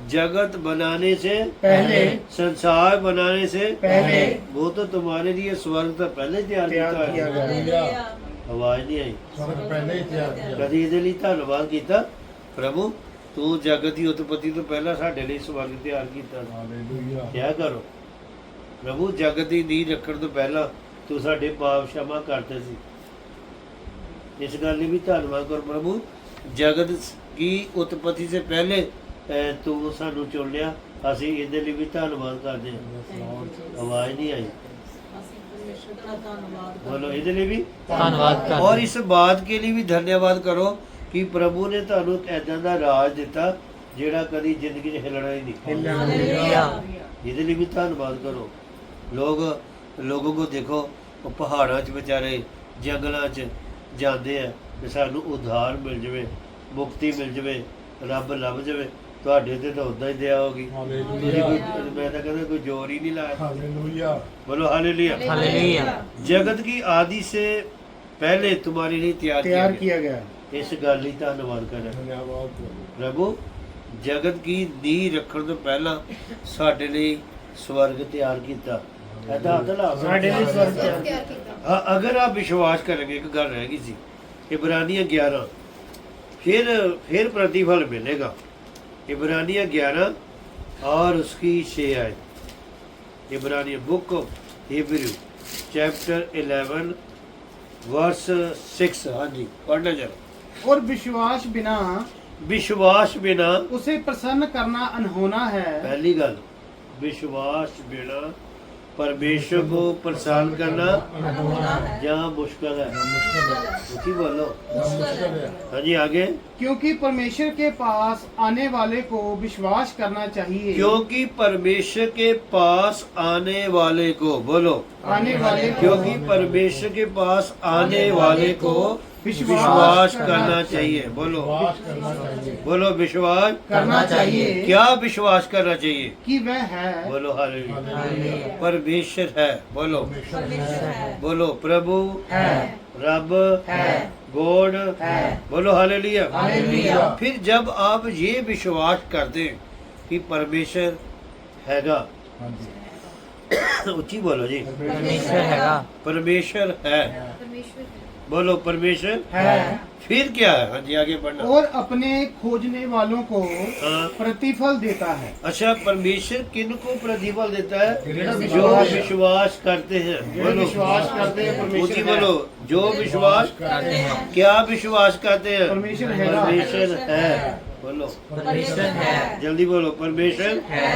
जगत बनाने से पहले संसार बनाने से पहले वो तो तुम्हारे लिए स्वर्ग तो पहले तैयार तैयार किया किया है। गया। आवाज नहीं आई, स्वर्ग पहले ही तैयार किया। कभी ਇਹਦੇ ਲਈ ਧੰਨਵਾਦ ਕੀਤਾ, ਪ੍ਰਭੂ ਤੂੰ ਜਗਤ ਦੀ ਉਤਪਤੀ ਤੋਂ ਪਹਿਲਾਂ ਸਾਡੇ ਲਈ ਸਵਰਗ ਤਿਆਰ ਕੀਤਾ। हालेलुया। ਕਿਆ ਕਰੋ ਪ੍ਰਭੂ, ਜਗਤ ਦੀ ਨੀਂਹ ਰੱਖਣ ਤੋਂ ਪਹਿਲਾਂ ਤੂੰ ਸਾਡੇ ਪਾਪ क्षमा ਕਰਤੇ ਸੀ। ਇਸ ਗੱਲ ਲਈ ਵੀ ਧੰਨਵਾਦ ਕਰ ਪ੍ਰਭੂ, ਜਗਤ ਕੀ ਉਤਪਤੀ ਸੇ ਪਹਿਲੇ ਤੂੰ ਸਾਨੂੰ ਚੁਣ ਲਿਆ, ਅਸੀਂ ਇਹਦੇ ਲਈ ਵੀ ਧੰਨਵਾਦ ਕਰਦੇ ਹਾਂ। ਆਵਾਜ਼ नहीं आई, बोलो ਇਹਦੇ ਲਈ ਵੀ ਧੰਨਵਾਦ और ਕਰਦੇ। इस बात के लिए भी धन्यवाद करो कि प्रभु ने ਤੁਹਾਨੂੰ ਐਦਾਂ ਦਾ ਰਾਜ ਦਿੱਤਾ ਜਿਹੜਾ ਕਦੀ ਜ਼ਿੰਦਗੀ 'ਚ ਹਿੱਲਣਾ ਹੀ ਨਹੀਂ। ਹਾਲੇਲੂया, ਇਹਦੇ ਲਈ ਵੀ ਧੰਨਵਾਦ ਕਰੋ। ਲੋਗੋਂ को देखो, ਉਹ ਪਹਾੜਾਂ 'ਚ ਵਿਚਾਰੇ ਜੰਗਲਾਂ 'ਚ ਜਾਂਦੇ ਆ ਕਿ ਸਾਨੂੰ ਉਧਾਰ ਮਿਲ ਜਾਵੇ, ਮੁਕਤੀ ਮਿਲ ਜਾਵੇ, ਰੱਬ ਲੱਭ ਜਾਵੇ। ਤੁਹਾਡੇ ਤੇ ਤਾਂ ਉਦਾਂ ਹੀ ਦਇਆ ਹੋਗੀ। हालेलुया। ਮੈਂ ਤਾਂ ਕਹਿੰਦਾ ਕੋਈ ਜ਼ੋਰ ਹੀ ਨਹੀਂ ਲਾਇਆ। हालेलुया। बोलो हालेलुया। हालेलुया, जगत की आदि से पहले तुम्हारे लिए तैयार किया गया। ਇਸ ਗੱਲ ਲਈ ਧੰਨਵਾਦ ਕਰਾਂ धन्यवाद। ਪ੍ਰਭੂ, ਜਗਤ ਕੀ ਨੀਂਹ ਰੱਖਣ ਤੋਂ ਪਹਿਲਾਂ ਸਾਡੇ ਲਈ ਸਵਰਗ ਤਿਆਰ ਕੀਤਾ। ਇਹਦਾ ਹੱਥ ਸਾਡੇ ਲਈ ਸਵਰਗ ਤਿਆਰ हाँ, अगर आप विश्वास करेंगे, एक गल रह गई सी, इब्रानियां 11, फिर प्रतिफल मिलेगा। इब्रानियां 11 और उसकी 6 आयत। इब्रानियां book of Hebrew chapter 11 verse 6। हाँ जी, पढ़ना जरा। और विश्वास बिना उसे प्रसन्न करना अनहोना है। पहली गल, विश्वास बिना परमेश्वर को प्रसन्न करना जहाँ मुश्किल है। उसी बोलो। हाँ जी, आगे। क्योंकि परमेश्वर के पास आने वाले को विश्वास करना चाहिए। क्योंकि परमेश्वर के पास आने वाले को, बोलो आने वाले को, क्योंकि परमेश्वर के पास आने वाले को विश्वास करना चाहिए। बोलो विश्वास करना चाहिए। बोलो विश्वास करना चाहिए क्या विश्वास करना चाहिए? कि वह है। बोलो हालेलुया। हालेलुया, परमेश्वर है। बोलो परमेश्वर है। बोलो प्रभु है, रब है, गॉड है। बोलो हालेलुया। हालेलुया। फिर जब आप ये विश्वास करते हैं कि परमेश्वर हैगा, हाँ जी। उची बोलो जी, परमेश्वर हैगा, परमेश्वर है। बोलो परमेश्वर है। फिर क्या है? हाँ जी, आगे बढ़ना। और अपने खोजने वालों को हाँ। प्रतिफल देता है। अच्छा, परमेश्वर किन को प्रतिफल देता है? विश्वास- जो विश्वास करते हैं। बोलो विश्वास करते हैं ऊंची परमेश्वर है। बोलो, जो विश्वास करते हैं। क्या विश्वास करते हैं? परमेश्वर है। परमेश्वर है। बोलो परमेश्वर है, जल्दी बोलो, परमेश्वर है।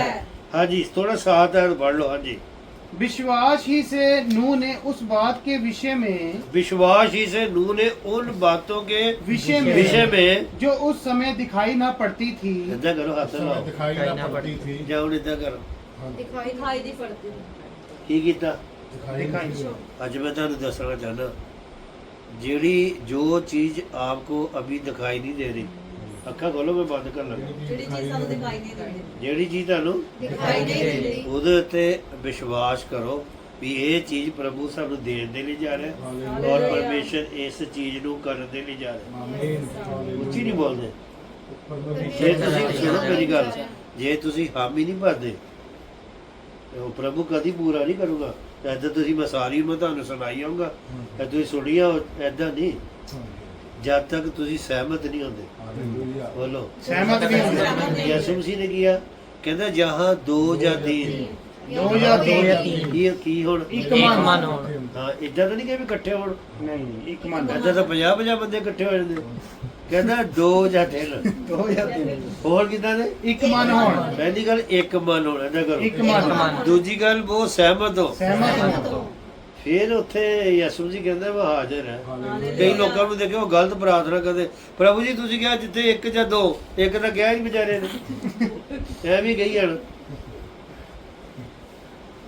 हाँ जी, थोड़ा साथ है पढ़ लो। हाँ जी, विश्वास ही से नूह ने उस बात के विषय में विश्वास ही से नूह ने उन बातों के विषय में जो जो उस समय दिखाई ना पड़ती थी इधर करो, हाथ समय लाओ, दिखाई ना पड़ती थी। जाओ इधर करो। हाँ, दिखाई नहीं पड़ती। की कीता? दिखाई नहीं पड़ती। ਅੱਜ ਮੈਂ ਤੁਹਾਨੂੰ ਦੱਸਣਾ ਚਾਹਨਾ, ਜਿਹੜੀ ਜੋ ਚੀਜ਼ आपको अभी दिखाई नहीं दे रही, ਅੱਖਾਂ ਖੋਲੋ, ਮੈਂ ਬੰਦ ਕਰ ਲੱਗਾ। ਜਿਹੜੀ ਚੀਜ਼ ਸਾਨੂੰ ਦਿਖਾਈ ਨਹੀਂ ਦਿੰਦੀ, ਜਿਹੜੀ ਚੀਜ਼ ਤੁਹਾਨੂੰ ਦਿਖਾਈ ਨਹੀਂ ਦਿੰਦੀ, ਉਹਦੇ ਉੱਤੇ ਵਿਸ਼ਵਾਸ ਕਰੋ ਵੀ ਇਹ ਚੀਜ਼ ਪ੍ਰਭੂ ਸਾਨੂੰ ਦੇਣ ਦੇ ਲਈ ਜਾ ਰਿਹਾ ਔਰ ਪਰਮੇਸ਼ਰ ਇਸ ਚੀਜ਼ ਨੂੰ ਕਰਨ ਦੇ ਲਈ ਜਾ ਰਿਹਾ। आमीन। ਉੱਚੀ ਨਹੀਂ ਬੋਲਦੇ, ਜੇ ਤੁਸੀਂ ਸੁਣੋ ਮੇਰੀ ਗੱਲ, ਜੇ ਤੁਸੀਂ ਹਾਮੀ ਨਹੀਂ ਭਰਦੇ ਤੇ ਉਹ ਪ੍ਰਭੂ ਕਦੀ ਪੂਰਾ ਨਹੀਂ ਕਰੂਗਾ। ਐਦਾਂ ਤੁਸੀਂ ਮੈਂ ਸਾਰੀ ਉਮਰ ਤੁਹਾਨੂੰ ਸੁਣਾਈ ਆਊਂਗਾ, ਤੇ ਤੁਸੀਂ ਸੁਣੀਆ ਐਦਾਂ ਨਹੀਂ, ਜਦ ਤੱਕ ਤੁਸੀਂ ਸਹਿਮਤ ਨਹੀਂ ਹੁੰਦੇ। ਬੋਲੋ सहमत नहीं होंगे। ਯਿਸੂ ਮਸੀਹ ਨੇ ਕੀਆ, ਕਹਿੰਦਾ ਜਹਾਂ ਦੋ ਜਾਂ तीन, दो या तीन ਇਹ ਕੀ ਹੁਣ एक ਇੱਕ मन ਮਨ ਹੋਣ। ਹਾਂ, ਇਦਾਂ ਤਾਂ ਨਹੀਂ ਕਿ ਵੀ ਇਕੱਠੇ ਹੋਣ, नहीं एक मन ਇੱਦਾਂ ਤਾਂ 50 ਬੰਦੇ ਇਕੱਠੇ ਹੋ ਜਾਂਦੇ। ਕਹਿੰਦਾ ਦੋ ਜਾਂ ਤਿੰਨ, दो या तीन ਹੋਰ ਕਿਦਾਂ ਦੇ एक मन होना ਪਹਿਲੀ ਗੱਲ ਇੱਕ ਮਨ ਹੋਣਾ, ਏਦਾਂ ਕਰੋ। ਇੱਕ ਮਨ। ਦੂਜੀ ਗੱਲ ਬਹੁਤ ਸਹਿਮਤ ਹੋ। सहमत हो। ਫਿਰ ਉੱਥੇ ਯਿਸੂ ਜੀ ਕਹਿੰਦਾ ਮੈਂ ਹਾਜ਼ਰ ਹਾਂ। ਕਈ ਲੋਕਾਂ ਨੂੰ ਦੇਖਿਓ ਗਲਤ ਪ੍ਰਾਰਥਨਾ ਕਰਦੇ, ਪ੍ਰਭੂ ਜੀ ਤੁਸੀਂ ਕਿਹਾ ਜਿੱਥੇ ਇੱਕ ਜਾਂ ਦੋ, ਇੱਕ ਤਾਂ ਕਿਹਾ ਹੀ ਵਿਚਾਰੇ ਨੇ, ਐ ਵੀ ਗਈ ਹਣ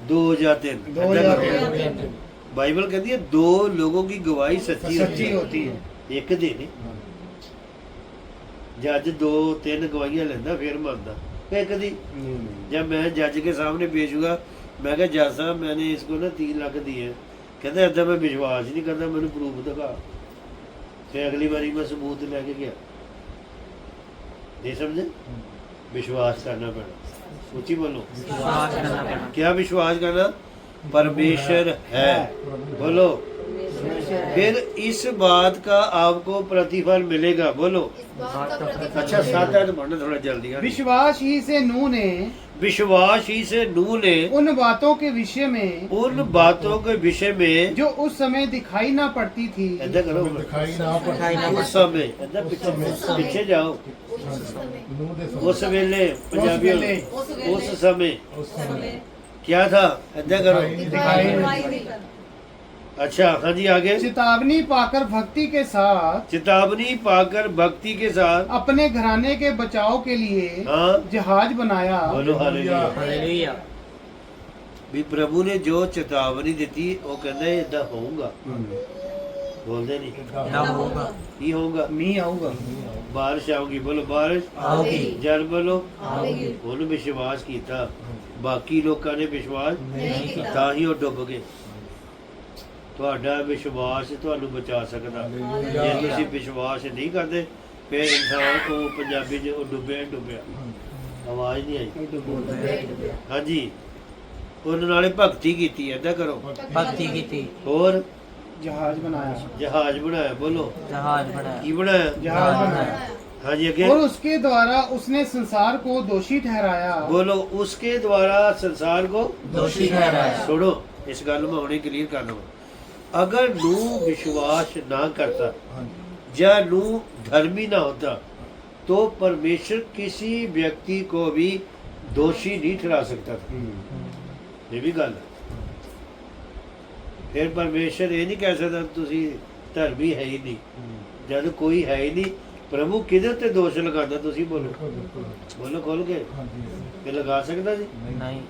ਦੋ ਜਾਂ ਤਿੰਨ। दो या तीन ਬਾਈਬਲ ਕਹਿੰਦੀ ਹੈ ਦੋ ਲੋਗੋਂ की ਗਵਾਹੀ ਸੱਚੀ सच्ची होती है। ਇੱਕ ਦੀ ਨਹੀਂ। ਜੱਜ ਦੋ ਤਿੰਨ ਗਵਾਹੀਆਂ ਲੈਂਦਾ ਫਿਰ ਮੰਨਦਾ, ਇੱਕ ਦੀ। जब मैं जज के सामने पेश हुआ, मैं कहा जज साहब मैंने इसको ना 3 लाख दिए। कहते ऐसा मैं विश्वास नहीं करता, मैंने प्रूफ दिखा। फिर अगली बारी मैं सबूत लेके गया। नहीं समझे? विश्वास करना पड़ा। ऊंची बोलो, ਵਿਸ਼ਵਾਸ ਕਰਨਾ ਪੈਣਾ। क्या विश्वास करना? परमेश्वर है। बोलो, फिर इस बात का आपको प्रतिफल मिलेगा। बोलो, अच्छा 7-8 पढ़ना थोड़ा जल्दी। हाँ। विश्वास ही से नूह ने विश्वास ही से नूह ने उन बातों के विषय में उन बातों के विषय में जो उस समय दिखाई ना पड़ती थी ऐसा करो, दिखाई ना दिखाई ना उस समय ऐसा पीछे जाओ, उस वेले पंजाबी वेले, उस समय उस समय क्या था, ऐसा करो। दिखाई दिखाई नहीं करना। अच्छा हाँ जी, आगे। चेतावनी पाकर भक्ति के साथ चेतावनी पाकर भक्ति के साथ अपने घराने के बचाव के लिए हाँ जहाज बनाया। बोलो हालेलुया। ਹਾਲੇਲੂਇਆ। भी प्रभु ने जो चेतावनी दी वो कहते इदा होगा, बोलते नहीं ਨਾ ਹੋਊਗਾ। की होगा, मीह आऊगा। बारिश आऊगी। बोलो बारिश ਆਉਗੀ। जल बोलो आवेगी। ਉਹਨੂੰ ਵਿਸ਼ਵਾਸ ਕੀਤਾ, ਬਾਕੀ ਲੋਕਾਂ ਨੇ ਵਿਸ਼ਵਾਸ नहीं किया। ਤਾਂ ਹੀ ਉਹ ਡੁੱਬ ਗਏ। ਤੁਹਾਡਾ ਵਿਸ਼ਵਾਸ ਤੁਹਾਨੂੰ ਬਚਾ ਸਕਦਾ। ਜੇ ਤੁਸੀਂ ਵਿਸ਼ਵਾਸ ਨਹੀਂ ਕਰਦੇ ਫਿਰ ਇਨਸਾਨ ਕੋ ਪੰਜਾਬੀ ਚ ਉਹ ਡੁੱਬਿਆ ਡੁੱਬਿਆ। ਆਵਾਜ਼ ਨਹੀਂ ਆਈ। ਹਾਂਜੀ, ਉਹਨਾਂ ਨਾਲੇ ਭਗਤੀ ਕੀਤੀ। ਏਦਾਂ ਕਰੋ, ਭਗਤੀ ਕੀਤੀ। ਹੋਰ जहाज बनाया। ਜਹਾਜ਼ ਬਣਾਇਆ। ਬੋलो ਜਹਾਜ਼ ਬਣਾਇਆ। ਕੀ ਬਣਾਇਆ? जहाज बनाया ਹਾਂਜੀ ਅੱਗੇ और उसके द्वारा उसने संसार को दोषी ठहराया। बोलो, उसके द्वारा संसार को ਦੋਸ਼ੀ ਠਹਿਰਾਇਆ। सुनो, इस गल में होने क्लियर कर दो। अगर नूह विश्वास ना करता या नूह धर्मी ना होता तो परमेश्वर किसी व्यक्ति को भी दोषी नहीं ठहरा सकता था। ये भी गल है। फिर परमेश्वर ये नहीं कह सकता तुसी धर्मी है ही नहीं, जब कोई है ही नहीं। प्रभु किधर ते दोष लगाता? तुसी बोलो, बोलो खोल के, ये लगा सकता जी? ਨਹੀਂ।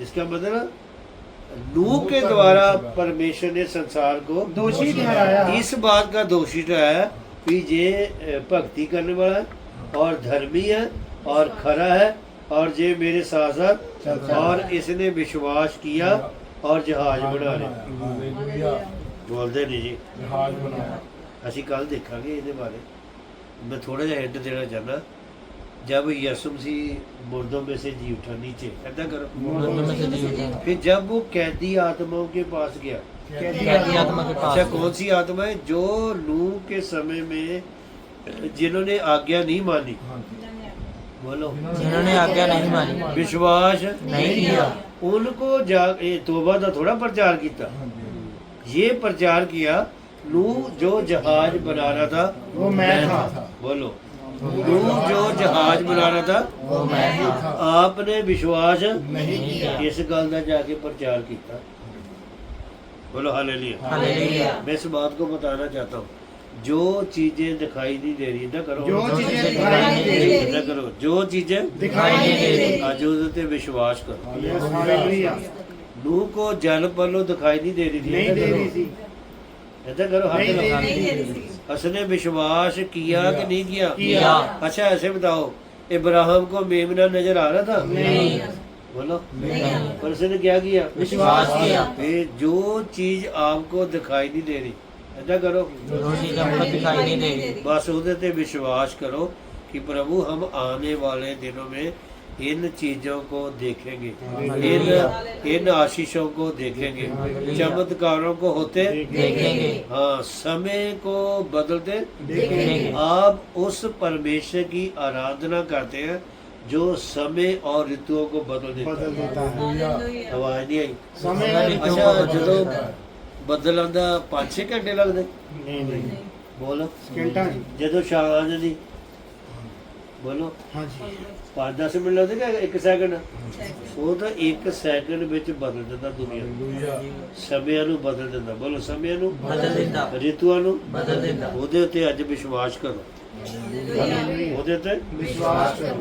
इसका मतलब नूह के द्वारा परमेश्वर ने संसार को दोषी ठहराया। इस बात का दोषी ठहराया कि ये भक्ति करने वाला है और धर्मी है और खरा है और ये मेरे साथ साथ, और इसने विश्वास किया और जहाज बना लिया। बोलते नहीं जी, जहाज बनाया। ਅਸੀਂ ਕੱਲ ਦੇਖਾਂਗੇ ਇਹਦੇ ਬਾਰੇ। मैं थोड़ा सा हिंट देना चाहना। जब यीशु मसीह मुर्दों में से जी उठा नीचे, ऐसा करो। मुर्दों में से जी उठा। फिर जब वो कैदी आत्माओं के पास गया, कैदी आत्मा के अच्छा पास। कौन सी आत्मा है? जो नूह के समय में जिन्होंने आज्ञा नहीं मानी। बोलो, जिन्होंने आज्ञा नहीं मानी, विश्वास नहीं किया, उनको तौबा का थोड़ा प्रचार किया, ये प्रचार किया। नूह जो जहाज बना रहा था वो मैं था। बोलो, नूह जो जहाज बना रहा था वो मैं था। आपने विश्वास नहीं किया। इस गल का जाके प्रचार किया। बोलो हालेलुया। हालेलुया। मैं इस बात को बताना चाहता हूँ, जो चीजें दिखाई नहीं दे रही ना करो, जो चीजें दिखाई नहीं दे रही ना करो, जो चीजें दिखाई नहीं दे रही। आज उसते विश्वास करो। Yes, hallelujah. नूह को जल पलो दिखाई नहीं दे रही थी, नहीं दे रही थी। ऐसा करो, हाथ नहीं दे लगाओ। रही नहीं दे रही थी। उसने विश्वास किया कि नहीं किया? किया। अच्छा ऐसे बताओ, इब्राहिम को मेमना नजर आ रहा था? नहीं। बोलो, नहीं। पर उसने क्या किया? विश्वास किया। फिर जो चीज आपको दिखाई नहीं दे रही, ऐसा करो, जो चीज हमको दिखाई नहीं दे रही, बस ਉਹਦੇ ਤੇ ਵਿਸ਼ਵਾਸ ਕਰੋ कि प्रभु हम आने वाले दिनों में इन चीजों को देखेंगे, इन आशीषों को देखेंगे, चमत्कारों को होते देखेंगे। हाँ, समय को बदलते देखेंगे। आप उस परमेश्वर की आराधना करते हैं जो समय और ऋतुओं को बदल देता बदल है। देता है हालेलुया। आवाज नहीं आई? समय अच्छा, ਜਦੋਂ ਬੱਦਲ ਆਉਂਦਾ 5-6 ਘੰਟੇ ਲੱਗਦੇ? नहीं नहीं ਬੋਲੋ। घंटा नहीं ਜਦੋਂ ਛਾਂ ਆ ਜਾਂਦੀ? ਬੋਲੋ। हाँ जी 5-10 ਮਿੰਟ ਲੱਗਦੇ ਕਿ 1 ਸੈਕਿੰਡ? ਉਹ ਤਾਂ 1 ਸੈਕਿੰਡ ਵਿੱਚ ਬਦਲ ਦਿੰਦਾ ਦੁਨੀਆ ਨੂੰ। ਹਾਲੇਲੂਇਆ ਸਮਿਆਂ ਨੂੰ ਬਦਲ ਦਿੰਦਾ। ਬੋਲੋ, ਸਮਿਆਂ ਨੂੰ, ਬਦਲ ਦਿੰਦਾ। ਰਿਤੂਆਂ ਨੂੰ ਬਦਲ ਦਿੰਦਾ। ਉਹਦੇ ਉੱਤੇ ਅੱਜ ਵਿਸ਼ਵਾਸ ਕਰੋ। ਉਹਦੇ ਉੱਤੇ विश्वास करो।